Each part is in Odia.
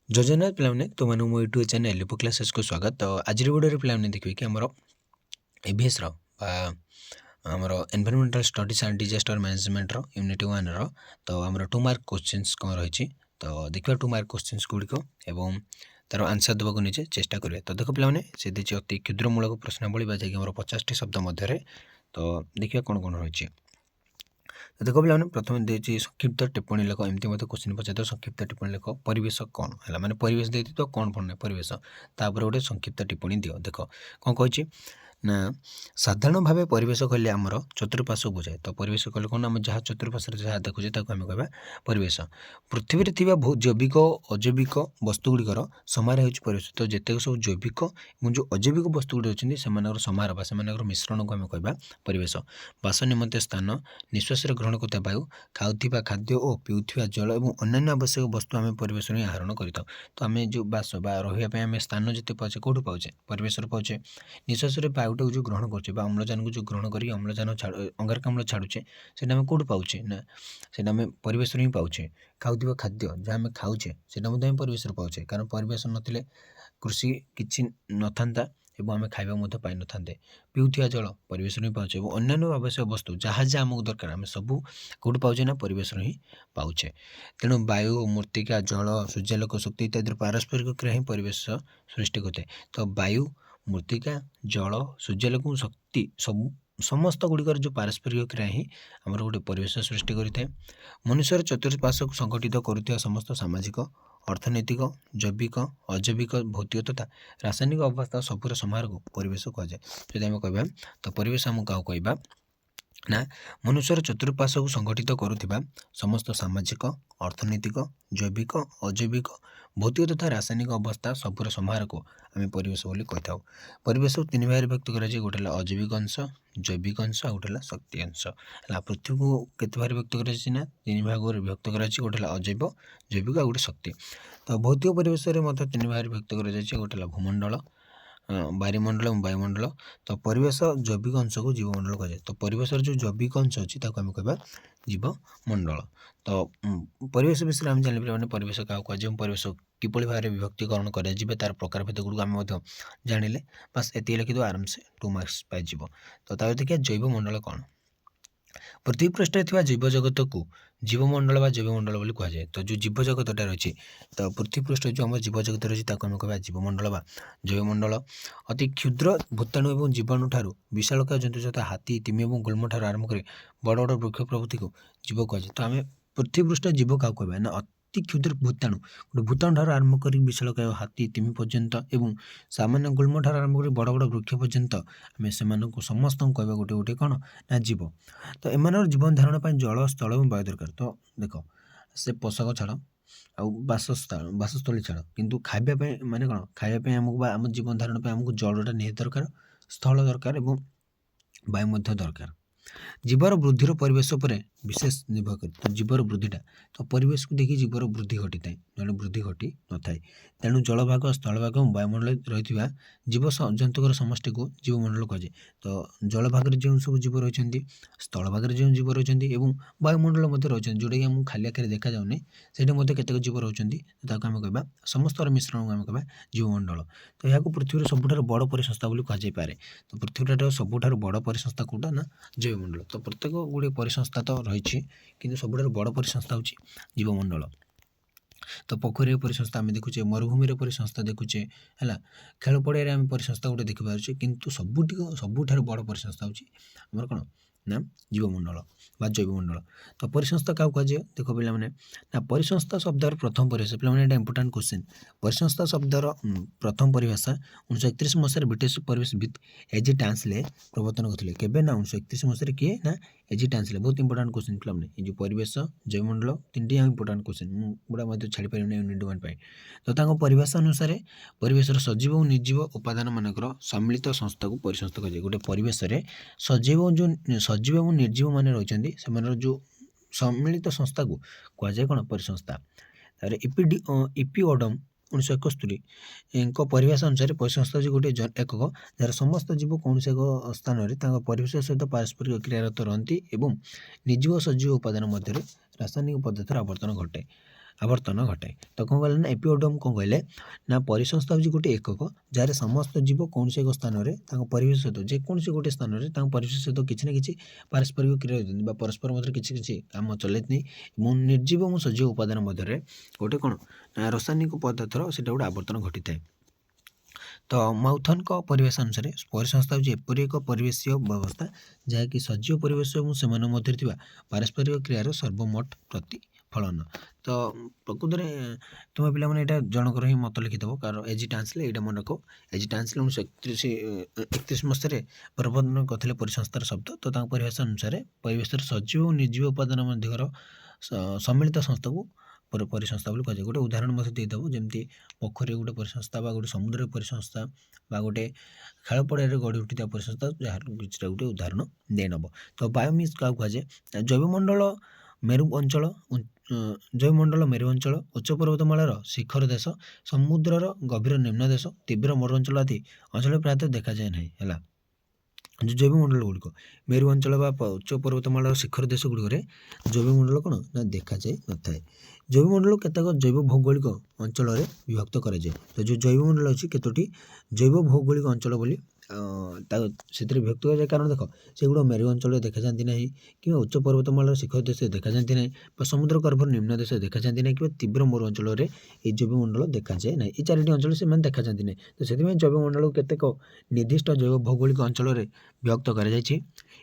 ଯୋଜନା ପିଲାମାନେ ତୁମମାନଙ୍କୁ ମୋ ୟୁଟ୍ୟୁବ୍ ଚ୍ୟାନେଲ୍ ଲିପୁ କ୍ଲାସେସ୍କୁ ସ୍ୱାଗତ। ତ ଆଜିର ଭିଡ଼ିଓରେ ପିଲାମାନେ ଦେଖିବେ କି ଆମର EVSର ବା ଆମର ଏନଭାଇରନମେଣ୍ଟାଲ ଷ୍ଟଡିଜ୍ ଆଣ୍ଡ ଡିଜାଷ୍ଟର ମ୍ୟାନେଜମେଣ୍ଟର ୟୁନିଟ୍ 1ର ତ ଆମର 2 ମାର୍କ କୋଶ୍ଚିନ୍ସ କ'ଣ ରହିଛି। ତ ଦେଖିବା 2 ମାର୍କ କୋଶ୍ଚିନ୍ସ ଗୁଡ଼ିକ ଏବଂ ତାର ଆନ୍ସର ଦେବାକୁ ନିଜେ ଚେଷ୍ଟା କରିବେ। ତ ଦେଖ ପିଲାମାନେ ସେ ଦେଇଛି ଅତି କ୍ଷୁଦ୍ରମୂଳକ ପ୍ରଶ୍ନାବଳୀ ବା ଯାଇକି ଆମର 50ଟି ଶବ୍ଦ ମଧ୍ୟରେ। ତ ଦେଖିବା କ'ଣ କ'ଣ ରହିଛି। ତ ଦେଖ ପିଲାମାନେ ପ୍ରଥମେ ଦେଇଛି ସଂକ୍ଷିପ୍ତ ଟିପ୍ପଣୀ ଲେଖ। ଏମିତି ମଧ୍ୟ କୋଶ୍ଚିନ୍ ପଚାରିଥିବ ସଂକ୍ଷିପ୍ତ ଟିପ୍ପଣୀ ଲେଖ। ପରିବେଶ କ'ଣ ହେଲା, ମାନେ ପରିବେଶ ଦେଇଥିବ କ'ଣ ନାହିଁ ପରିବେଶ, ତାପରେ ଗୋଟେ ସଂକ୍ଷିପ୍ତ ଟିପ୍ପଣୀ ଦିଅ। ଦେଖ କ'ଣ କହିଛି ନା ସାଧାରଣ ଭାବେ ପରିବେଶ କହିଲେ ଆମର ଚତୁଃପାର୍ଶ୍ୱ ବୁଝାଏ। ତ ପରିବେଶ କହିଲେ କ'ଣ, ଆମେ ଯାହା ଚତୁଃପାର୍ଶ୍ୱରେ ଯାହା ଦେଖୁଛେ ତାକୁ ଆମେ କହିବା ପରିବେଶ। ପୃଥିବୀରେ ଥିବା ବହୁ ଜୈବିକ ଓ ଅଜୈବିକ ବସ୍ତୁ ଗୁଡ଼ିକର ସମାହାର ହେଉଛି ପରିବେଶ। ତ ଯେତେକ ସବୁ ଜୈବିକ ଏବଂ ଯେଉଁ ଅଜୈବିକ ବସ୍ତୁ ଗୁଡ଼ିକ ଅଛନ୍ତି ସେମାନଙ୍କର ସମାହାର ବା ସେମାନଙ୍କର ମିଶ୍ରଣକୁ ଆମେ କହିବା ପରିବେଶ। ବାସ ନିମନ୍ତେ ସ୍ଥାନ, ନିଶ୍ୱାସରେ ଗ୍ରହଣ କରୁଥିବା ବାୟୁ, ଖାଉଥିବା ଖାଦ୍ୟ ଓ ପିଉଥିବା ଜଳ ଏବଂ ଅନ୍ୟାନ୍ୟ ଆବଶ୍ୟକ ବସ୍ତୁ ଆମେ ପରିବେଶରୁ ହିଁ ଆହରଣ କରିଥାଉ। ତ ଆମେ ଯେଉଁ ବାସ ବା ରହିବା ପାଇଁ ଆମେ ସ୍ଥାନ ଯେତେ ପାଉଛେ କେଉଁଠୁ ପାଉଛେ, ପରିବେଶରୁ ପାଉଛେ। ନିଶ୍ୱାସରେ ବାୟୁଟାକୁ ଯେଉଁ ଗ୍ରହଣ କରୁଛେ ବା ଅମ୍ଳଜାନକୁ ଯେଉଁ ଗ୍ରହଣ କରି ଅଙ୍ଗାରକାମ୍ଳ ଛାଡ଼ୁଛେ, ସେଇଟା ଆମେ କେଉଁଠୁ ପାଉଛେ ନା ସେଇଟା ଆମେ ପରିବେଶରୁ ହିଁ ପାଉଛେ। ଖାଉଥିବା ଖାଦ୍ୟ ଯାହା ଆମେ ଖାଉଛେ ସେଇଟା ମଧ୍ୟ ଆମେ ପରିବେଶରୁ ପାଉଛେ, କାରଣ ପରିବେଶ ନଥିଲେ କୃଷି କିଛି ନଥାନ୍ତା ଏବଂ ଆମେ ଖାଇବା ମଧ୍ୟ ପାଇନଥାନ୍ତେ। ପିଉଥିବା ଜଳ ପରିବେଶରୁ ହିଁ ପାଉଛେ ଏବଂ ଅନ୍ୟାନ୍ୟ ଆବଶ୍ୟକ ବସ୍ତୁ ଯାହା ଯାହା ଆମକୁ ଦରକାର ଆମେ ସବୁ କେଉଁଠୁ ପାଉଛେ ନା ପରିବେଶରୁ ହିଁ ପାଉଛେ। ତେଣୁ ବାୟୁ, ମୃତ୍ତିକା, ଜଳ, ସୂର୍ଯ୍ୟାଲୋକ ଶକ୍ତି ଇତ୍ୟାଦିର ପାରସ୍ପରିକ କ୍ରିୟା ହିଁ ପରିବେଶ ସୃଷ୍ଟି କରିଥାଏ। ତ ବାୟୁ, ମୃତ୍ତିକା, ଜଳ, ସୂର୍ଯ୍ୟାଲୋକ ଶକ୍ତି ସମସ୍ତ ଗୁଡ଼ିକର ଯେଉଁ ପାରସ୍ପରିକ କ୍ରିୟା ହିଁ ଆମର ଗୋଟେ ପରିବେଶ ସୃଷ୍ଟି କରିଥାଏ। ମନୁଷ୍ୟର ଚତୁଃପାର୍ଶ୍ୱକୁ ସଂଗଠିତ କରୁଥିବା ସମସ୍ତ ସାମାଜିକ, ଅର୍ଥନୈତିକ, ଜୈବିକ, ଅଜୈବିକ, ଭୌତିକ ତଥା ରାସାୟନିକ ଅବସ୍ଥା ସବୁର ସମାହାରକୁ ପରିବେଶ କୁହାଯାଏ। ଯଦି ଆମେ କହିବା ତ ପରିବେଶ ଆମକୁ କାହାକୁ କହିବା ନା ମନୁଷ୍ୟର ଚତୁଃପାର୍ଶ୍ୱକୁ ସଂଗଠିତ କରୁଥିବା ସମସ୍ତ ସାମାଜିକ, ଅର୍ଥନୈତିକ, ଜୈବିକ, ଅଜୈବିକ, ଭୌତିକ ତଥା ରାସାୟନିକ ଅବସ୍ଥା ସବୁର ସମାହାରକୁ ଆମେ ପରିବେଶ ବୋଲି କହିଥାଉ। ପରିବେଶକୁ 3 ଭାଗରେ ବିଭକ୍ତ କରାଯାଏ। ଗୋଟେ ହେଲା ଅଜୈବିକ ଅଂଶ, ଜୈବିକ ଅଂଶ ଆଉ ଗୋଟେ ହେଲା ଶକ୍ତି ଅଂଶ ହେଲା। ପୃଥିବୀକୁ କେତେ ଭାଗରେ ବିଭକ୍ତ କରାଯାଇଛି ନା 3 ଭାଗରେ ବିଭକ୍ତ କରାଯାଇଛି। ଗୋଟେ ହେଲା ଅଜୈବ, ଜୈବିକ ଆଉ ଗୋଟେ ଶକ୍ତି। ତ ଭୌତିକ ପରିବେଶରେ ମଧ୍ୟ 3 ଭାଗରେ ବିଭକ୍ତ କରାଯାଇଛି। ଗୋଟେ ହେଲା ଭୂମଣ୍ଡଳ, ବାୟୁମଣ୍ଡଳ ଏବଂ ବାୟୁମଣ୍ଡଳ। ତ ପରିବେଶ ଜୈବିକ ଅଂଶକୁ ଜୀବମଣ୍ଡଳ କୁହାଯାଏ। ତ ପରିବେଶର ଯେଉଁ ଜୈବିକ ଅଂଶ ଅଛି ତାକୁ ଆମେ କହିବା ଜୀବମଣ୍ଡଳ। ତ ପରିବେଶ ବିଷୟରେ ଆମେ ଜାଣିପାରିବା ମାନେ ପରିବେଶ କାହାକୁ କୁହାଯାଏ ଏବଂ ପରିବେଶ କିଭଳି ଭାବରେ ବିଭକ୍ତିକରଣ କରାଯିବେ ତାର ପ୍ରକାରଭେଦ ଗୁଡ଼ିକୁ ଆମେ ମଧ୍ୟ ଜାଣିଲେ ବାସ୍ ଏତିକି ଲେଖିଦେବା ଆରାମସେ 2 ମାର୍କସ୍ ପାଇଯିବ। ତ ତାପରେ ଦେଖିବା ଜୈବମଣ୍ଡଳ କ'ଣ। ପୃଥିବୀ ପୃଷ୍ଠରେ ଥିବା ଜୀବଜଗତକୁ ଜୀବମଣ୍ଡଳ ବା ଜୈବମଣ୍ଡଳ ବୋଲି କୁହାଯାଏ। ତ ଯେଉଁ ଜୀବଜଗତଟା ରହିଛି, ତ ପୃଥିବୀ ପୃଷ୍ଠରେ ଯେଉଁ ଆମର ଜୀବଜଗତ ରହିଛି ତାକୁ ଆମେ କହିବା ଜୀବମଣ୍ଡଳ ବା ଜୈବମଣ୍ଡଳ। ଅତି କ୍ଷୁଦ୍ର ଭୂତାଣୁ ଏବଂ ଜୀବାଣୁ ଠାରୁ ବିଶାଳକାୟ ଜନ୍ତୁ ଯଥା ହାତୀ, ତିମି ଏବଂ ଗୁଳ୍ମ ଠାରୁ ଆରମ୍ଭ କରି ବଡ଼ ବଡ଼ ବୃକ୍ଷ ପ୍ରଭୃତିକୁ ଜୀବ କୁହାଯାଏ। ତ ଆମେ ପୃଥିବୀ ପୃଷ୍ଠରେ ଜୀବ କାହାକୁ କହିବା ନା ଅତି କ୍ଷୁଦ୍ର ଭୂତାଣୁ, ଗୋଟେ ଭୂତାଣୁ ଠାରୁ ଆରମ୍ଭ କରି ବିଶାଳକାୟ ହାତୀ, ତିମି ପର୍ଯ୍ୟନ୍ତ ଏବଂ ସାମାନ୍ୟ ଗୁଳ୍ମ ଠାରୁ ଆରମ୍ଭ କରି ବଡ଼ ବଡ଼ ବୃକ୍ଷ ପର୍ଯ୍ୟନ୍ତ ଆମେ ସେମାନଙ୍କୁ ସମସ୍ତଙ୍କୁ କହିବା ଗୋଟେ ଗୋଟେ କ'ଣ ନା ଜୀବ। ତ ଏମାନଙ୍କର ଜୀବନ ଧାରଣ ପାଇଁ ଜଳ, ସ୍ଥଳ ଏବଂ ବାୟୁ ଦରକାର। ତ ଦେଖ ସେ ପୋଷାକ ଛାଡ଼ ଆଉ ବାସସ୍ଥଳୀ ଛାଡ଼, କିନ୍ତୁ ଖାଇବା ପାଇଁ ମାନେ କ'ଣ, ଖାଇବା ପାଇଁ ଆମକୁ ବା ଆମ ଜୀବନ ଧାରଣ ପାଇଁ ଆମକୁ ଜଳଟା ନିହାତି ଦରକାର, ସ୍ଥଳ ଦରକାର ଏବଂ ବାୟୁ ମଧ୍ୟ ଦରକାର। ଜୀବର ବୃଦ୍ଧିର ପରିବେଶ ଉପରେ ବିଶେଷ ନିର୍ଭର କରେ। ତ ଜୀବର ବୃଦ୍ଧିଟା ତ ପରିବେଶକୁ ଦେଖି ଜୀବର ବୃଦ୍ଧି ଘଟିଥାଏ, ନହେଲେ ବୃଦ୍ଧି ଘଟି ନଥାଏ। ତେଣୁ ଜଳଭାଗ, ସ୍ଥଳଭାଗ ଏବଂ ବାୟୁମଣ୍ଡଳରେ ରହିଥିବା ଜୀବଜନ୍ତୁଙ୍କର ସମଷ୍ଟିକୁ ଜୀବମଣ୍ଡଳ କୁହାଯାଏ। ତ ଜଳଭାଗରେ ଯେଉଁ ସବୁ ଜୀବ ରହିଛନ୍ତି, ସ୍ଥଳଭାଗରେ ଯେଉଁ ଜୀବ ରହିଛନ୍ତି ଏବଂ ବାୟୁମଣ୍ଡଳ ମଧ୍ୟ ରହିଛନ୍ତି, ଯେଉଁଟାକି ଆମକୁ ଖାଲି ଆଖିରେ ଦେଖାଯାଉନି, ସେଇଠି ମଧ୍ୟ କେତେକ ଜୀବ ରହୁଛନ୍ତି। ତାକୁ ଆମେ କହିବା ସମସ୍ତର ମିଶ୍ରଣକୁ ଆମେ କହିବା ଜୀବମଣ୍ଡଳ। ତ ଏହାକୁ ପୃଥିବୀର ସବୁଠାରୁ ବଡ଼ ପରିସଂସ୍ଥା ବୋଲି କୁହାଯାଇପାରେ। ତ ପୃଥିବୀର ସବୁଠାରୁ ବଡ଼ ପରିସଂସ୍ଥା କେଉଁଟା ନା ଜୈବମଣ୍ଡଳ। ତ ପ୍ରତ୍ୟେକ ଗୁଡ଼ିଏ ପରିସଂସ୍ଥା ତ ରହିଛି, କିନ୍ତୁ ସବୁଠାରୁ ବଡ଼ ପରିସଂସ୍ଥା ହେଉଛି ଜୀବମଣ୍ଡଳ। ତ ପୋଖରୀର ପରିସଂସ୍ଥା ଆମେ ଦେଖୁଛେ, ମରୁଭୂମିର ପରିସଂସ୍ଥା ଦେଖୁଛେ ହେଲା, ଖେଳ ପଡ଼ିଆରେ ଆମେ ପରିସଂସ୍ଥା ଗୋଟେ ଦେଖିପାରୁଛେ, କିନ୍ତୁ ସବୁଠାରୁ ବଡ଼ ପରିସଂସ୍ଥା ହେଉଛି ଆମର କ'ଣ ନା ଜୀବମଣ୍ଡଳ ବା ଜୈବମଣ୍ଡଳ। ତ ପରିସଂସ୍ଥା କାହାକୁ କୁହାଯାଏ ଦେଖ ପିଲାମାନେ ନା ପରିସଂସ୍ଥା ଶବ୍ଦର ପ୍ରଥମ ପରିଭାଷା, ପିଲାମାନେ ଏଇଟା ଇମ୍ପୋର୍ଟାଣ୍ଟ କ୍ୱେଶ୍ଚିନ୍। ପରିସଂସ୍ଥା ଶବ୍ଦର ପ୍ରଥମ ପରିଭାଷା 1931 ମସିହାରେ ବ୍ରିଟିଶ ପରିବେଶବିତ୍ ଏଜି ଟାନ୍ସଲେ ପ୍ରବର୍ତ୍ତନ କରିଥିଲେ। କେବେ ନା 1931 ମସିହାରେ କିଏ ନା ଏଜି ଟାନ୍ସଲେ। ବହୁତ ଇମ୍ପୋର୍ଟାଣ୍ଟ କ୍ୱେଶ୍ଚିନ୍ ପିଲାମାନେ, ଏ ଯେଉଁ ପରିବେଶ, ଜୈବମଣ୍ଡଳ ତିନିଟି ଇମ୍ପୋର୍ଟାଣ୍ଟ କ୍ୱେଶ୍ଚିନ୍, ମୁଁ ଗୁଡ଼ା ମଧ୍ୟ ଛାଡ଼ିପାରିବିନି ୟୁନିଟ୍ 1 ପାଇଁ। ତ ତାଙ୍କ ପରିଭାଷା ଅନୁସାରେ ପରିବେଶର ସଜୀବ ଓ ନିର୍ଜୀବ ଉପାଦାନ ମାନଙ୍କର ସମ୍ମିଳିତ ସଂସ୍ଥାକୁ ପରିସଂସ୍ଥା କୁହାଯାଏ। ଗୋଟେ ପରିବେଶରେ ସଜୀବ ଏବଂ ନିର୍ଜୀବ ମାନେ ରହିଛନ୍ତି, ସେମାନଙ୍କର ଯେଉଁ ସମ୍ମିଳିତ ସଂସ୍ଥାକୁ କୁହାଯାଏ କ'ଣ ପରିସଂସ୍ଥା। ତାପରେ ଇପିଓଡମ୍ 1971 ଙ୍କ ପରିଭାଷା ଅନୁସାରେ ପରିସଂସ୍ଥା ହେଉଛି ଗୋଟିଏ ଏକକ ଯାହାର ସମସ୍ତ ଜୀବ କୌଣସି ଏକ ସ୍ଥାନରେ ତାଙ୍କ ପରିବେଶ ସହିତ ପାରସ୍ପରିକ କ୍ରିୟାରତ ରହନ୍ତି ଏବଂ ନିର୍ଜୀବ ସଜୀବ ଉପାଦାନ ମଧ୍ୟରେ ରାସାୟନିକ ପଦାର୍ଥର ଆବର୍ତ୍ତନ ଘଟେ। आवर्तन घटाए। तो कौन कहले ना एपिओडर्म कौन कहले ना परिसंस्था हूँ गोटे एकक जार समस्त जीव कौन से एक स्थान में परिवेश सहित जेकोसी गोटे स्थान में परिवेश सहित किसी ना कि पारस्परिक क्रिया परस्पर मध्य किसी कम चलती निर्जीव और सजीव उपादान मध्य गोटे कौन रासायनिक पदार्थर से गोटे आवर्तन घटी थाए। तो माउथन को परिवेश अनुसार परिसंस्था हूँ एपरी एक परिवेशीय व्यवस्था जहाँकि सजीव परिवेश और से मध्य पारस्परिक क्रियार सर्वमोट प्रतिफलन। तो प्रकृत में तुम पे यहाँ जनकर ही मत लिखिदेव कारण एज टान्सले यहाँ मन रख एज टान्सले 1931 मसीह प्रवर्तन करते परिसंस्थार शब्द। तो परिभाषा अनुसार परिवेश सजीव और निर्जीव उपादान मध्यर सम्मिलित संस्था को परिसंस्था बोली कहुए। गोटे उदाहरण मत देदेव जमी पोखरी गोटे परिसंस्था गोटे समुद्र परिसंस्था गोटे खेल पड़िया गढ़ी उठी परिसंस्था जार कि गोटे उदाहरण देनब। तो बायोमिस क्या कहुए जैवमंडल मेरु अंचल जैवमंडल मेरु अंचल उच्च पर्वतमालार शिखर देश समुद्रर गभीर निम्न देश तीव्र मरुअंचल आदि अंचल प्रायतः देखा जाए ना है। जो जैवमंडल गुड़िक मेरु अंचल उच्च पर्वतमालार शिखर देश गुड़िक जैवमंडल कौन ना देखा जाए न था। जैवमंडल केतक जैव भौगोलिक अंचल विभक्त कराए। तो जो जैवमंडल अच्छी केतोटी जैव भौगोलिक अंचल बोली से विभक्त कराए कारण देख से गुड़ा मेरु अंचल देखा जाती ना कि उच्च पर्वतमालार शिखर देश देखा जाती ना समुद्र गर्भर निम्न देश देखा जाती ना कि तीव्र मरु अंचल जैवमंडल देखा जाए ना ये चारोटी अंचल से देखा जाती ना। तो से जैवमंडल केतेक निर्दिष्ट जैव भौगोलिक अंचल विभक्त कर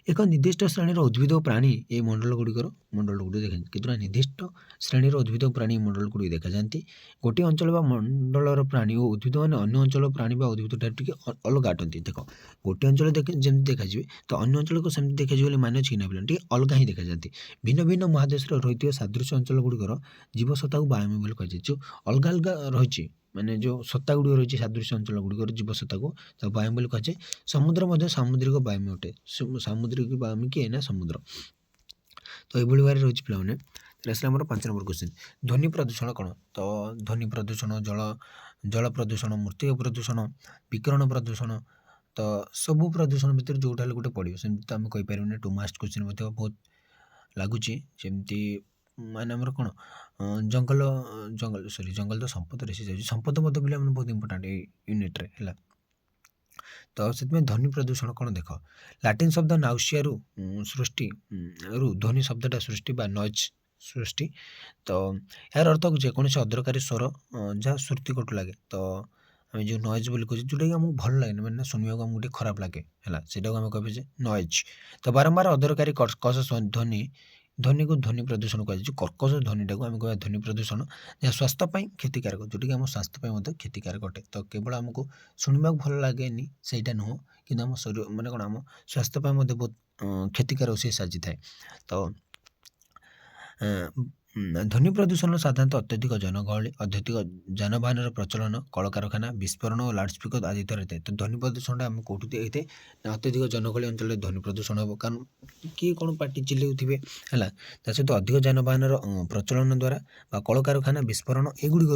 एक निर्दिष्ट श्रेणीर उद्भिद और प्राणी ये मंडल गुड़िकर मंडल गुड़ी देखा कितना निर्दिष्ट श्रेणीर उद्भिद और प्राणी मंडल गुड़ी देखा जाती। गोटे अंचल मंडलर प्राणी और उद्भिद मैंने अन्य अंचल प्राणी उद्भिद टे अलग आटती। देख गोटे अंचल जमी देखा तो अन्य अंचल को सेमती देखा मान अच्छी ना पे अलग ही देखा जाती। भिन्न भिन्न महादेश रही सादृश्य अंचल गुड़िकर जीवसत्ता को बायोमी बोली कहुए। जो अलग अलग रही माने जो सत्ता गुड़िक रही सादृश्य अंचल गुड़िकर जीवसत्ता को बायोमी बोली कहुए। समुद्र मध्य सामुद्रिक बायोमी अटे सामुद्रिक बायोमी किए ना समुद्र। तो ये भाई रही पे आम 5 नंबर क्वेश्चन ध्वनि प्रदूषण कौन। तो ध्वनि प्रदूषण जल प्रदूषण मृत्तिका प्रदूषण विकिरण प्रदूषण तो सबू प्रदूषण भितर जोटा गोटे पड़ो सेमती तो आम कहीपर 2 मार्क्स क्वेश्चन बहुत लगुच जमती माने आमर कौन जंगल जंगल सॉरी जंगल तो संपद रेसी जाए संपद बोले बहुत इंपोर्टाट यूनिट्रे है। तो से ध्वनि प्रदूषण कौन देख लाटिन शब्द नाउसिया सृष्टि ध्वनि शब्दटा सृष्टि बा नॉइज सृष्टि। तो यार अर्थ जेकोसी अदरकारी स्वर जहाँ श्रुति कटु लगे तो आम जो नॉइज बोली कहे जोटा कि आमको भल लगे मैंने शुणा आमको गोटे खराब लगे है सेटा आम कहे नॉइज। तो बारंबार अदरकारी कर्कश ध्वनि ध्वनि को ध्वनि प्रदूषण कहुए। कर्कश ध्वनिटा को आम कह ध्वनि प्रदूषण जहाँ स्वास्थ्य क्षतिकारक जोटा कि आम स्वास्थ्य क्षतिकारक अटे। तो केवल आमको शुणा भल लगे सहीटा नुह कि आम शरीर मैंने कौन आम स्वास्थ्य बहुत क्षतिकारक से साजी थाए। तो ध्वनि प्रदूषण साधारणतः अत्यधिक जनगहली अत्यधिक जानवाहन प्रचलन कलकारखाना विस्फोरण और लाउडस्पीकर आदि रही है। तो ध्वनि प्रदूषण आम कौटी होता है अत्यधिक जनगहली अंचल ध्वनि प्रदूषण हम कारण किए कौन पार्टी चिल्लाऊे है सहित अधिक जानवाहन प्रचलन द्वारा कलकारखाना विस्फोरण एगुड़िक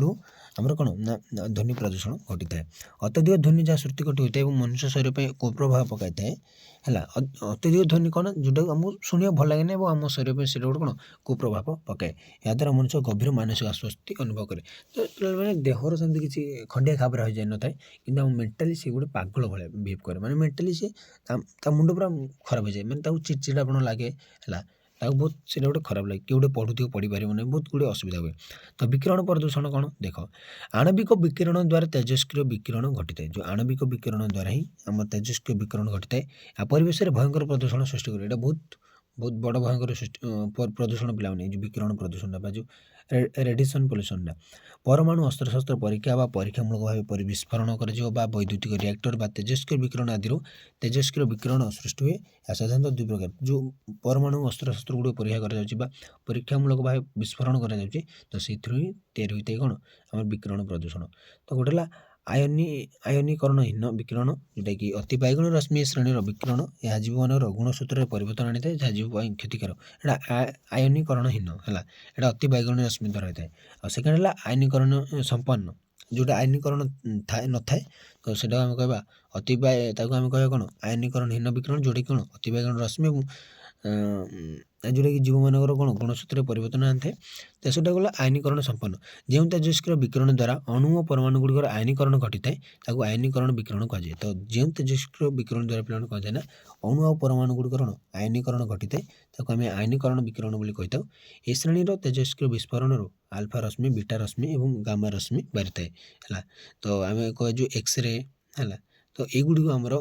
आमर कौन ना ध्वनि प्रदूषण घटी थाए। अत्यधिक ध्वनि जहाँ सृष्टि घटी होता है मनुष्य शरीर पर कुप्रभाव पकाई थाए है। अत्यधिक ध्वनि कौन जोटा आमको शुणा भल लगे और आम शरीर पर से गोटे कौन कुप्रभाव पकाए याद्वारा मनुष्य गभीर मानसिक आश्वस्ति अनुभव करे। तो मैंने देहर सेमती किसी खंडिया खाबर हो जाए न था कि मेंटाली सी गोटे पागल भाई बिहेव करे माने मेंटाली सी मुंड पूरा खराब हो जाए मैंने चिड़चिड़ापन लगे है बहुत से गोटे खराब लगे कि गोटे पढ़ुथ पढ़ी पार ना बहुत गुड़े असुविधा हुए। तो विकिरण प्रदूषण कौन देख आणविक विकिरण द्वारा तेजस्क्रिय विकिरण घटी थाए। जो आणविक विकिरण द्वारा ही आम तेजस्क्रिय विकिरण घटी थाए परिवेश में भयंकर प्रदूषण सृष्टि करे। बहुत बहुत बड़ भयंकर प्रदूषण पे जो विकिरण प्रदूषण जो रेडिएशन पोल्यूशन परमाणु अस्त्रशस्त्र परीक्षा परीक्षामूलक भाव विस्फोरण कर वैद्युतिक रिएक्टर तेजस्क्रिय विकिरण आदि तेजस्क्रिय विकिरण सृष्टि हुए। साधारणतः 2 प्रकार जो परमाणु अस्त्रशस्त्र गुड़ परीक्षा कर परीक्षामूलक भाव विस्फोरण कर तो से तैयारी होता है कौन आम विकिरण प्रदूषण। तो गोटे आयनीकरणहीन विकिरण जोटा कि अति बैगुण रश्मि श्रेणी विकिरण यह जीव मान गुणसूत्र परिवर्तन आनी था जहाँ जीव क्षतिकारक एटा आयनीकरणहीन है यहाँ अति बैगुण रश्मि द्वारा होता है। सेकेंड है आयनीकरण संपन्न जोटा आयनीकरण न थाए तो आम कह अति आम कह कौन आयनीकरणहीन विकिरण जोटा कि कौन अति बैगुण रश्मि जोटाकि जीवମାନଙ୍କର କ'ଣ गुणसूत्ରରେ परिवर्तन आनिଥାଏ। तेसरटा गला आयनीकरण संपन्न ଯେଉଁ तेजस्क्रिय विकिरण द्वारा अणु और परमाणु ଗୁଡ଼ିକର आयनीकरण घटिଥାଏ ତାକୁ आयनीकरण विकिरण କୁହାଯାଏ। ତ ଯେଉଁ ତେଜସ୍କ୍ରିୟ ବିକିରଣ ଦ୍ୱାରା ପିଲାମାନେ କୁହାଯାଏ ନା ଅଣୁ ଆଉ ପରମାଣୁ ଗୁଡ଼ିକର ଆୟନୀକରଣ ଘଟିଥାଏ ତାକୁ ଆମେ ଆୟନୀକରଣ ବିକିରଣ ବୋଲି କହିଥାଉ। ଏ ଶ୍ରେଣୀର ତେଜସ୍କ୍ରିୟ ବିସ୍ଫୋରଣରୁ ଆଲଫା ରଶ୍ମି, ବିଟା ରଶ୍ମି ଏବଂ ଗାମା ରଶ୍ମି ବାହାରିଥାଏ ହେଲା। ତ ଆମେ କହିବା ଯେଉଁ ଏକ୍ସରେ ହେଲା, ତ ଏଇଗୁଡ଼ିକ ଆମର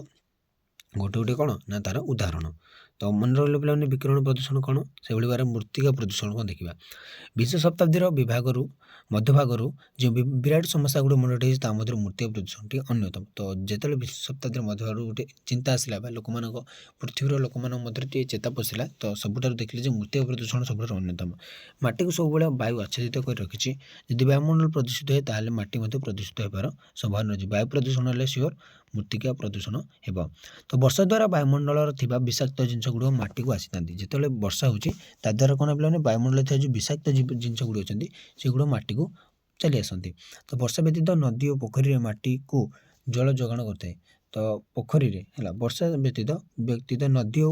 ଗୋଟେ ଗୋଟେ କ'ଣ ନା ତାର ଉଦାହରଣ। ତ ମନେ ରହିଲେ ପିଲାମାନେ ବିକିରଣ ପ୍ରଦୂଷଣ କ'ଣ, ସେଭଳି ଭାବରେ ମୃତ୍ତିକା ପ୍ରଦୂଷଣ କ'ଣ ଦେଖିବା। ବିଂଶ ଶତାବ୍ଦୀର ବିଭାଗରୁ ମଧ୍ୟଭାଗରୁ ଯେଉଁ ବିରାଟ ସମସ୍ୟା ଗୁଡ଼ିକ ମନେ ରଖିଛି ତା ମଧ୍ୟରୁ ମୃତ୍ତିକା ପ୍ରଦୂଷଣଟି ଅନ୍ୟତମ। ତ ଯେତେବେଳେ ବିଂଶ ଶତାବ୍ଦୀର ମଧ୍ୟଭାଗରୁ ଗୋଟେ ଚିନ୍ତା ଆସିଲା ବା ଲୋକମାନଙ୍କ ପୃଥିବୀର ଲୋକମାନଙ୍କ ମଧ୍ୟରେ ଟିକେ ଚେତା ପଶିଲା, ତ ସବୁଠାରୁ ଦେଖିଲେ ଯେ ମୃତ୍ତିକା ପ୍ରଦୂଷଣ ସବୁଠାରୁ ଅନ୍ୟତମ। ମାଟିକୁ ସବୁବେଳେ ବାୟୁ ଆଚ୍ଛାଦିତ କରି ରଖିଛି। ଯଦି ବାୟୁମଣ୍ଡଳ ପ୍ରଦୂଷିତ ହୁଏ ତାହେଲେ ମାଟି ମଧ୍ୟ ପ୍ରଦୂଷିତ ହେବାର ସମ୍ଭାବନା ଅଛି। ବାୟୁ ପ୍ରଦୂଷଣ ହେଲେ ସିଓର ମୃତ୍ତିକା ପ୍ରଦୂଷଣ ହେବ। ତ ବର୍ଷା ଦ୍ୱାରା ବାୟୁମଣ୍ଡଳରେ ଥିବା ବିଷାକ୍ତ ଜିନିଷ ଗୁଡ଼ିକ ମାଟିକୁ ଆସିଥାନ୍ତି। ଯେତେବେଳେ ବର୍ଷା ହେଉଛି ତା ଦ୍ୱାରା କ'ଣ ପିଲାମାନେ ବାୟୁମଣ୍ଡଳରେ ଥିବା ଯେଉଁ ବିଷାକ୍ତ ଜିନିଷ ଗୁଡ଼ିକ ଅଛନ୍ତି ସେଗୁଡ଼ିକ ମାଟିକୁ ଚାଲି ଆସନ୍ତି। ତ ବର୍ଷା ବ୍ୟତୀତ ନଦୀ ଓ ପୋଖରୀରେ ମାଟିକୁ ଜଳ ଯୋଗାଣ କରିଥାଏ। ତ ପୋଖରୀରେ ହେଲା ବର୍ଷା ବ୍ୟତୀତ ନଦୀ ଓ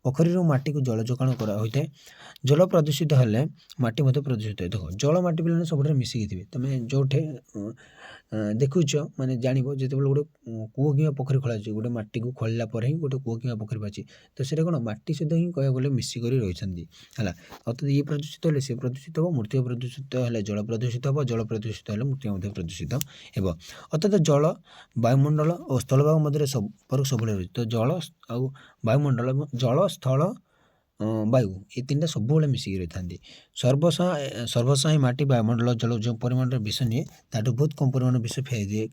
ପୋଖରୀରୁ ମାଟିକୁ ଜଳ ଯୋଗାଣ କରା ହୋଇଥାଏ। ଜଳ ପ୍ରଦୂଷିତ ହେଲେ ମାଟି ମଧ୍ୟ ପ୍ରଦୂଷିତ ହୁଏ। ଦେଖ ଜଳ ମାଟି ପିଲାମାନେ ସବୁଠାରେ ମିଶିକି ଥିବେ। ତୁମେ ଯେଉଁଠି ଦେଖୁଛ ମାନେ ଜାଣିବ ଯେତେବେଳେ ଗୋଟେ କୂଅ କିମ୍ବା ପୋଖରୀ ଖୋଳାଯାଉଛି, ଗୋଟେ ମାଟିକୁ ଖୋଳିଲା ପରେ ହିଁ ଗୋଟେ କୂଅ କିମ୍ବା ପୋଖରୀ ବାହାରିଛି। ତ ସେଇଟା କ'ଣ ମାଟି ସହିତ ହିଁ କହିବାକୁ ଗଲେ ମିଶିକରି ରହିଛନ୍ତି ହେଲା। ଅର୍ଥାତ୍ ଇଏ ପ୍ରଦୂଷିତ ହେଲେ ସେ ପ୍ରଦୂଷିତ ହେବ, ମୃତ୍ତିକା ପ୍ରଦୂଷିତ ହେଲେ ଜଳ ପ୍ରଦୂଷିତ ହେବ, ଜଳ ପ୍ରଦୂଷିତ ହେଲେ ମୃତ୍ତିକା ମଧ୍ୟ ପ୍ରଦୂଷିତ ହେବ। ଅର୍ଥାତ୍ ଜଳ, ବାୟୁମଣ୍ଡଳ ଓ ସ୍ଥଳଭାଗ ମଧ୍ୟରେ ସମ୍ପର୍କ ସବୁବେଳେ ରହିଛି। ତ ଜଳ ଆଉ ବାୟୁମଣ୍ଡଳ, ଜଳ, ସ୍ଥଳ, ବାୟୁ ଏ ତିନିଟା ସବୁବେଳେ ମିଶିକି ରହିଥାନ୍ତି। ସର୍ବସାହି ମାଟି ବାୟୁମଣ୍ଡଳ ଜଳ ଯେଉଁ ପରିମାଣରେ ବିଷ ନିଏ ତାଠୁ ବହୁତ କମ୍ ପରିମାଣ ବିଷ ଫେରାଇ ଦିଏ,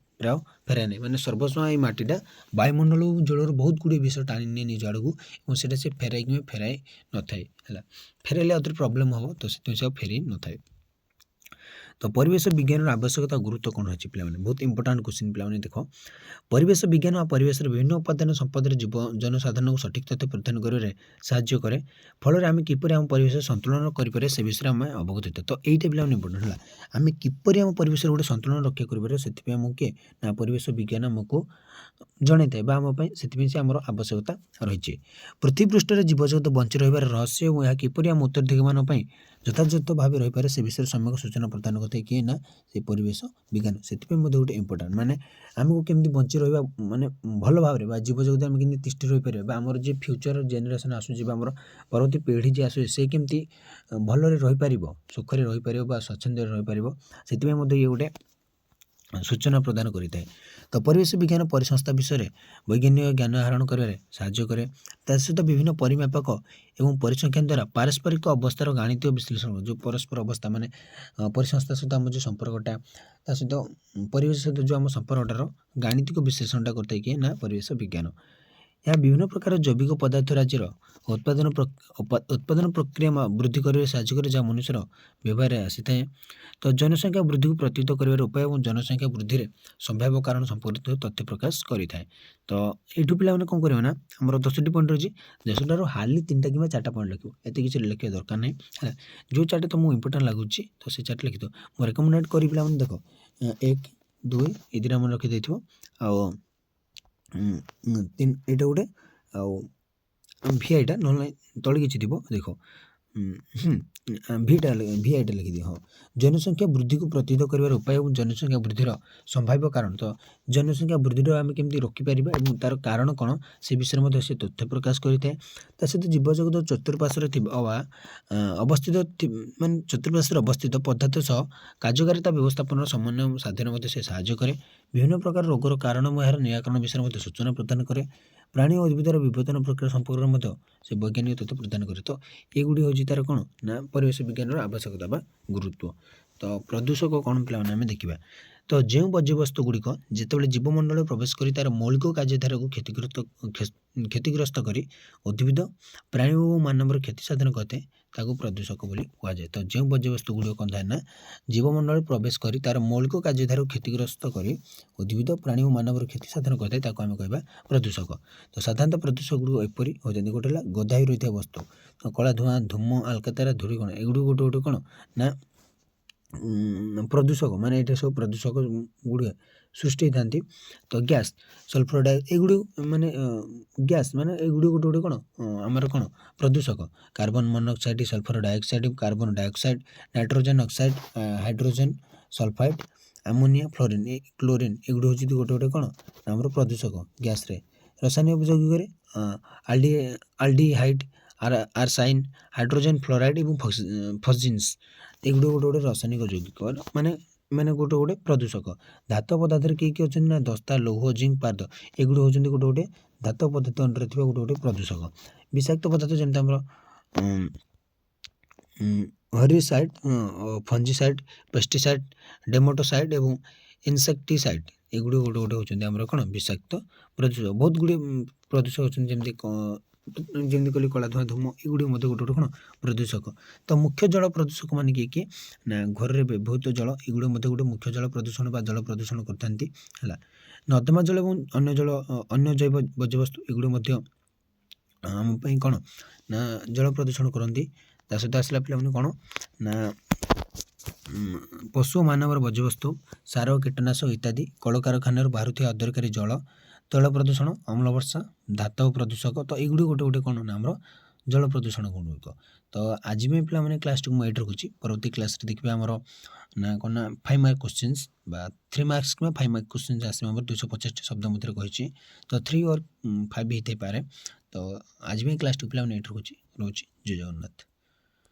ଫେରାଏ ନାହିଁ। ମାନେ ସର୍ବସାହି ଏଇ ମାଟିଟା ବାୟୁମଣ୍ଡଳ ଜଳରୁ ବହୁତ ଗୁଡ଼ିଏ ବିଷ ଟାଣି ନିଏ ନିଜ ଆଡ଼କୁ ଏବଂ ସେଇଟା ସେ ଫେରାଇ ନଥାଏ ହେଲା। ଫେରାଇଲେ ଆଉଥରେ ପ୍ରୋବ୍ଲେମ୍ ହେବ, ତ ସେଥିପାଇଁ ସେ ଆଉ ଫେରାଇ ନଥାଏ। ତ ପରିବେଶ ବିଜ୍ଞାନର ଆବଶ୍ୟକତା ଗୁରୁତ୍ୱ କ'ଣ ଅଛି ପିଲାମାନେ, ବହୁତ ଇମ୍ପୋର୍ଟାଣ୍ଟ କ୍ୱେଶ୍ଚିନ୍ ପିଲାମାନେ ଦେଖ। ପରିବେଶ ବିଜ୍ଞାନ ଆଉ ପରିବେଶର ବିଭିନ୍ନ ଉପାଦାନ ସମ୍ପଦରେ ଜନସାଧାରଣଙ୍କୁ ସଠିକ୍ ତଥ୍ୟ ପ୍ରଦାନ କରିବାରେ ସାହାଯ୍ୟ କରେ। ଫଳରେ ଆମେ କିପରି ଆମ ପରିବେଶ ସନ୍ତୁଳନ କରିପାରିବା ସେ ବିଷୟରେ ଆମେ ଅବଗତ ହୋଇଥାଉ। ତ ଏଇଟା ପିଲାମାନେ ଇମ୍ପୋର୍ଟାଣ୍ଟ ହେଲା। ଆମେ କିପରି ଆମ ପରିବେଶରେ ଗୋଟେ ସନ୍ତୁଳନ ରକ୍ଷା କରିପାରିବା ସେଥିପାଇଁ ଆମକୁ କିଏ ନା ପରିବେଶ ବିଜ୍ଞାନ ଆମକୁ ଜଣାଇଥାଏ ବା ଆମ ପାଇଁ ସେଥିପାଇଁ ସେ ଆମର ଆବଶ୍ୟକତା ରହିଛି। ପୃଥିବୀ ପୃଷ୍ଠରେ ଜୀବଜଗତ ବଞ୍ଚି ରହିବାର ରହସ୍ୟ ଏବଂ ଏହା କିପରି ଆମ ଉତ୍ତରାଧିକାରୀମାନଙ୍କ ପାଇଁ ଯଥାଯଥ ଭାବେ ରହିପାରେ ସେ ବିଷୟରେ ସମ୍ୟକ ସୂଚନା ପ୍ରଦାନ କରିଥାଏ କିଏ ନା ସେ ପରିବେଶ ବିଜ୍ଞାନ। ସେଥିପାଇଁ ମଧ୍ୟ ଗୋଟେ ଇମ୍ପୋର୍ଟାଣ୍ଟ ମାନେ ଆମକୁ କେମିତି ବଞ୍ଚି ରହିବା ମାନେ ଭଲ ଭାବରେ ବା ଜୀବଜଗତ ଆମେ କେମିତି ତିଷ୍ଠି ରହିପାରିବା ବା ଆମର ଯିଏ ଫ୍ୟୁଚର ଜେନେରେସନ୍ ଆସୁଛି ବା ଆମର ପରବର୍ତ୍ତୀ ପିଢ଼ି ଯିଏ ଆସୁଛି ସେ କେମିତି ଭଲରେ ରହିପାରିବ, ସୁଖରେ ରହିପାରିବ ବା ସ୍ୱଚ୍ଛନ୍ଦରେ ରହିପାରିବ, ସେଥିପାଇଁ ମଧ୍ୟ ଇଏ ଗୋଟେ ସୂଚନା ପ୍ରଦାନ କରିଥାଏ। ତ ପରିବେଶ ବିଜ୍ଞାନ ପରିସଂସ୍ଥା ବିଷୟରେ ବୈଜ୍ଞାନିକ ଜ୍ଞାନ ଆହରଣ କରିବାରେ ସାହାଯ୍ୟ କରେ। ତା ସହିତ ବିଭିନ୍ନ ପରିମାପକ ଏବଂ ପରିସଂଖ୍ୟାନ ଦ୍ୱାରା ପାରସ୍ପରିକ ଅବସ୍ଥାର ଗାଣିତୀୟ ବିଶ୍ଳେଷଣ, ଯେଉଁ ପରସ୍ପର ଅବସ୍ଥା ମାନେ ପରିସଂସ୍ଥା ସହିତ ଆମ ଯେଉଁ ସମ୍ପର୍କଟା ତା ସହିତ ପରିବେଶ ସହିତ ଯେଉଁ ଆମ ସମ୍ପର୍କଟାର ଗାଣିତିକ ବିଶ୍ଳେଷଣଟା କରିଥାଏ କିଏ ନା ପରିବେଶ ବିଜ୍ଞାନ। ଏହା ବିଭିନ୍ନ ପ୍ରକାର ଜୈବିକ ପଦାର୍ଥ ରାଜ୍ୟର ଉତ୍ପାଦନ ପ୍ରକ୍ରିୟା ବୃଦ୍ଧି କରିବାରେ ସାହାଯ୍ୟ କରେ ଯାହା ମନୁଷ୍ୟର ବ୍ୟବହାରରେ ଆସିଥାଏ। ତ ଜନସଂଖ୍ୟା ବୃଦ୍ଧିକୁ ପ୍ରତିହତ କରିବାର ଉପାୟ ଏବଂ ଜନସଂଖ୍ୟା ବୃଦ୍ଧିରେ ସମ୍ଭାବ୍ୟ କାରଣ ସମ୍ପର୍କିତ ତଥ୍ୟ ପ୍ରକାଶ କରିଥାଏ। ତ ଏଇଠୁ ପିଲାମାନେ କ'ଣ କରିବେ ନା ଆମର 10ଟି ପଏଣ୍ଟ ରହିଛି, 10ଟାରୁ ହାର୍ଡ଼ଲି 3ଟା କିମ୍ବା 4ଟା ପଏଣ୍ଟ ଲେଖିବ, ଏତେ କିଛି ଲେଖିବା ଦରକାର ନାହିଁ ହେଲା। ଯେଉଁ ଚାର୍ଟ ତୁମକୁ ଇମ୍ପୋର୍ଟାଣ୍ଟ ଲାଗୁଛି ତ ସେ ଚାର୍ଟ ଲେଖିଦିଅ। ମୁଁ ରେକମେଣ୍ଡେଡ଼ କରି ପିଲାମାନେ ଦେଖ 1, 2 ଏ ଦୁଇଟା ମନେ ରଖିଦେଇଥିବ ଆଉ 3 ଏଇଟା ଗୋଟେ ଆଉ ଭିଆଇଟା ନହେଲେ ତଳେ କିଛି ଥିବ ଦେଖ ଭିଆଇଟା ଲେଖିଦିଅ। ହଁ, ଜନସଂଖ୍ୟା ବୃଦ୍ଧିକୁ ପ୍ରତିହତ କରିବାର ଉପାୟ ଏବଂ ଜନସଂଖ୍ୟା ବୃଦ୍ଧିର ସମ୍ଭାବ୍ୟ କାରଣ। ତ ଜନସଂଖ୍ୟା ବୃଦ୍ଧିର ଆମେ କେମିତି ରୋକିପାରିବା ଏବଂ ତାର କାରଣ କ'ଣ ସେ ବିଷୟରେ ମଧ୍ୟ ସେ ତଥ୍ୟ ପ୍ରକାଶ କରିଥାଏ। ତା ସହିତ ଜୀବଜଗତ ଚତୁଃପାର୍ଶ୍ୱରେ ଥିବା ଅବସ୍ଥିତ ପଦାର୍ଥ ସହ କାର୍ଯ୍ୟକାରିତା ବ୍ୟବସ୍ଥାପନାର ସମନ୍ୱୟ ସାଧନ ମଧ୍ୟ ସେ ସାହାଯ୍ୟ କରେ। ବିଭିନ୍ନ ପ୍ରକାର ରୋଗର କାରଣ ଏବଂ ଏହାର ନିରାକରଣ ବିଷୟରେ ମଧ୍ୟ ସୂଚନା ପ୍ରଦାନ କରେ। ପ୍ରାଣୀ ଓ ଉଦ୍ଭିଦର ବିବର୍ତ୍ତନ ପ୍ରକ୍ରିୟା ସମ୍ପର୍କରେ ମଧ୍ୟ ସେ ବୈଜ୍ଞାନିକ ତଥ୍ୟ ପ୍ରଦାନ କରେ। ତ ଏଗୁଡ଼ିକ ହେଉଛି ତାର କ'ଣ ନା ପରିବେଶ ବିଜ୍ଞାନର ଆବଶ୍ୟକତା ବା ଗୁରୁତ୍ୱ। ତ ପ୍ରଦୂଷକ କ'ଣ ପିଲାମାନେ ଆମେ ଦେଖିବା। ତ ଯେଉଁ ବର୍ଜ୍ୟବସ୍ତୁ ଗୁଡ଼ିକ ଯେତେବେଳେ ଜୀବମଣ୍ଡଳରେ ପ୍ରବେଶ କରି ତା'ର ମୌଳିକ କାର୍ଯ୍ୟଧାରାକୁ କ୍ଷତିଗ୍ରସ୍ତ କରି ଉଦ୍ଭିଦ, ପ୍ରାଣୀ ଓ ମାନବର କ୍ଷତି ସାଧନ କରିଥାଏ ତାକୁ ପ୍ରଦୂଷକ ବୋଲି କୁହାଯାଏ। ତ ଯେଉଁ ବର୍ଜ୍ୟବସ୍ତୁ ଗୁଡ଼ିକ କ'ଣ ଥାଏ ନା ଜୀବମଣ୍ଡଳରେ ପ୍ରବେଶ କରି ତା'ର ମୌଳିକ କାର୍ଯ୍ୟଧାରାକୁ କ୍ଷତିଗ୍ରସ୍ତ କରି ଉଦ୍ଭିଦ, ପ୍ରାଣୀ ଓ ମାନବର କ୍ଷତି ସାଧନ କରିଥାଏ ତାକୁ ଆମେ କହିବା ପ୍ରଦୂଷକ। ତ ସାଧାରଣତଃ ପ୍ରଦୂଷକ ଗୁଡ଼ିକ ଏପରି ହୋଇଥାନ୍ତି। ଗୋଟେ ହେଲା ଗଦା ହୋଇ ରହିଥିବା ବସ୍ତୁ, କଳା ଧୂଆଁ, ଧୂମ, ଆଲକାତରା, ଧୂଳିକଣା, ଏଗୁଡ଼ିକ ଗୋଟେ କ'ଣ ନା ପ୍ରଦୂଷକ ମାନେ ଏଇଟା ସବୁ ପ୍ରଦୂଷକ ଗୁଡ଼ିକ ସୃଷ୍ଟି ହେଇଥାନ୍ତି। ତ ଗ୍ୟାସ୍ ସଲଫର ଏଗୁଡ଼ିକ ମାନେ ଗ୍ୟାସ୍ ମାନେ ଏଗୁଡ଼ିକ ଗୋଟେ ଗୋଟେ କ'ଣ ଆମର କ'ଣ ପ୍ରଦୂଷକ carbon monoxide sulphur dioxide carbon dioxide nitrogen oxide hydrogen sulphide ammonia fluorine chlorine ଏଗୁଡ଼ିକ ହେଉଛି ଗୋଟେ ଗୋଟେ କ'ଣ ଆମର ପ୍ରଦୂଷକ ଗ୍ୟାସ୍ରେ। ରାସାୟନିକ ଯୌଗିକରେ ଆଲଡିହାଇଡ଼ ଆର୍ସାଇନ୍ ହାଇଡ୍ରୋଜେନ ଫ୍ଲୋରାଇଡ଼ ଏବଂ ଫସ୍ଜିନ୍ସ ଏଗୁଡ଼ିକ ଗୋଟେ ଗୋଟେ ରାସାୟନିକ ଯୌଗିକ ମାନେ ମାନେ ଗୋଟେ ଗୋଟେ ପ୍ରଦୂଷକ। ଧାତ ପଦାର୍ଥରେ କିଏ କିଏ ଅଛନ୍ତି ନା ଦସ୍ତା ଲୌହ ଜିଙ୍କ ପାରଦ ଏଗୁଡ଼ିକ ହେଉଛନ୍ତି ଗୋଟେ ଗୋଟେ ଧାତ ପଦାର୍ଥ ଅଣ୍ଡରେ ଥିବା ଗୋଟେ ଗୋଟେ ପ୍ରଦୂଷକ। ବିଷାକ୍ତ ପଦାର୍ଥ ଯେମିତି ଆମର ହରିସାଇଡ଼ ଫଞ୍ଜିସାଇଡ଼ ପେଷ୍ଟିସାଇଡ଼ ଡେମୋଟୋସାଇଡ଼ ଏବଂ ଇନସେକ୍ଟିସାଇଡ଼ ଏଗୁଡ଼ିକ ଗୋଟେ ଗୋଟେ ହେଉଛନ୍ତି ଆମର କ'ଣ ବିଷାକ୍ତ ପ୍ରଦୂଷକ। ବହୁତ ଗୁଡ଼ିଏ ପ୍ରଦୂଷକ ଅଛନ୍ତି ଯେମିତି କହିଲି କଳା ଧୂଆଁ ଧୂମ ଏଗୁଡ଼ିକ ମଧ୍ୟ ଗୋଟେ ଗୋଟେ କ'ଣ ପ୍ରଦୂଷକ। ତ ମୁଖ୍ୟ ଜଳ ପ୍ରଦୂଷକ ମାନେ କିଏ କିଏ ନା ଘରରେ ବ୍ୟବହୃତ ଜଳ ଏଗୁଡ଼ିକ ମଧ୍ୟ ଗୋଟେ ମୁଖ୍ୟ ଜଳ ପ୍ରଦୂଷଣ ବା ଜଳ ପ୍ରଦୂଷଣ କରିଥାନ୍ତି ହେଲା। ନର୍ଦ୍ଦମା ଜଳ ଏବଂ ଅନ୍ୟ ଜୈବ ବର୍ଜ୍ୟବସ୍ତୁ ଏଗୁଡ଼ିକ ମଧ୍ୟ ଆମ ପାଇଁ କ'ଣ ନା ଜଳ ପ୍ରଦୂଷଣ କରନ୍ତି। ତା ସହିତ ଆସିଲା ପିଲାମାନେ କ'ଣ ନା ପଶୁ ମାନବର ବର୍ଜ୍ୟବସ୍ତୁ ସାର କୀଟନାଶକ ଇତ୍ୟାଦି କଳକାରଖାନାରୁ ବାହାରୁଥିବା ଅଦରକାରୀ ଜଳ ତୈଳ ପ୍ରଦୂଷଣ ଅମ୍ଳ ବର୍ଷା ଧାତବ ପ୍ରଦୂଷକ ତ ଏଗୁଡ଼ିକ ଗୋଟେ ଗୋଟେ କ'ଣ ନା ଆମର ଜଳ ପ୍ରଦୂଷଣ ଗୁଡ଼ିକ। ତ ଆଜି ପାଇଁ ପିଲାମାନେ କ୍ଲାସ୍ଟିକୁ ମୁଁ ଏଇଠି ରଖୁଛି। ପରବର୍ତ୍ତୀ କ୍ଲାସ୍ରେ ଦେଖିବେ ଆମର ନା କ'ଣ ନା 5 ମାର୍କ କ୍ୱେଶ୍ଚିନ୍ସ ବା 3 ମାର୍କସ୍ କିମ୍ବା 5 ମାର୍କ କ୍ୱେଶ୍ଚିନ୍ସ ଆସିବ ଆମର 250ଟି ଶବ୍ଦ ମଧ୍ୟରେ କହିଛି। ତ 3 or 5 ହେଇଥାଇପାରେ। ତ ଆଜି ପାଇଁ କ୍ଲାସ୍ଟିକୁ ପିଲାମାନେ ଏଇଠି ରଖୁଛି। ଜୟ ଜଗନ୍ନାଥ।